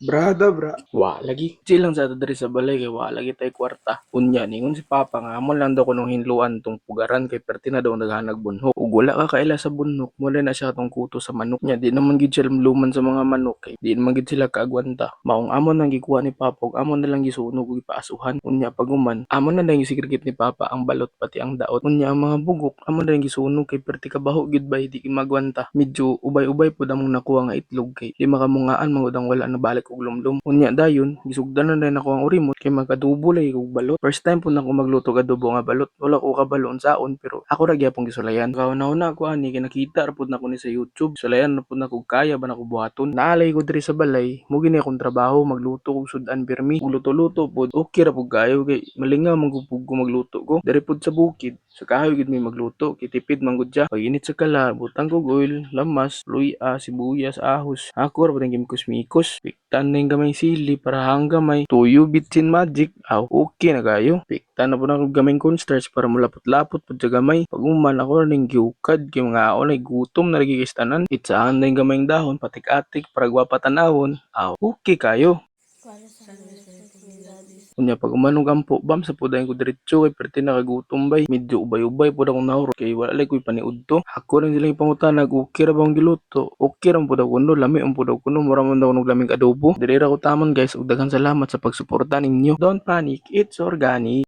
Bra. Wa lagi. Chill lang sa ato diri sa balay kay wa lagi tay kwarta. Unya ningon si Papa nga amo lang daw kuno hinluan tong pugaran kay perti na daw naghanag bunhok. Ug wala ka kaila sa bunhok, mo na siya tong kuto sa manok nya. Di naman gid siya luman sa mga manok kay di naman gid sila kaagwanta. Maong amo nang gikuha ni Papa ug amo na lang gisunog ug ipaasuhan. Unya paguman, amo na lang gisigirgit ni Papa ang balot pati ang daot. Unya ang mga bugok amo na lang gisunog kay perti kabaho gid bay di magwanta. Medyo ubay-ubay pud among nakuha nga itlog kay di makamungaan mangud ang wala na balik og lumlum. Unya dayon gisugdanan na rin ako ang urimot kay magadubo lay og balot. First time pud nako magluto og adobo nga balot. Wala ko kabalo unsaon pero ako ra gyapon gisulayan. Kauna-una ko ani kay nakita ra pud nako ni sa YouTube. Sulayan na pud nako kaya ba nako buhaton. Naalay ko diri sa balay, mo gini akong trabaho magluto og sudan birmi. Luto-luto pud okay ra pud kayo kay malingaw man gud ko magluto ko. Diri pud sa bukid sa kahoy gid mi magluto kay tipid man gud siya. Pag init sa kala, butang kog oil, lamas, luya, sibuyas, ahos. Ako ra pud ang gimikos-mikos. Piktan na yung gamay sili para hanggamay. Tuyo bitsin magic. Aw, okay na kayo. Piktan na po na gamay cornstarch para mulapot-lapot po sa gamay. Pag uman ako rin giukad kay mga aon ay gutom na lagi kistanan. Itsaan na yung gamay dahon, patik-atik para gwapatanawon. Aw, okay kayo. Unya pag umanog ampo, bam sa pudayon ko diretso kay perti nakagutom bay. Medyo ubay-ubay pud akong nahurot kay wala lay ko'y paniudto. Ako rin silang ipangutanag, okay ra ba ang giluto? Okay ra pud ako kuno, lami ang pud ako kuno, mura man daw lamig adobo. Diri ra ko tamon guys, ug daghan salamat sa pagsuporta ninyo. Don't panic, it's organic.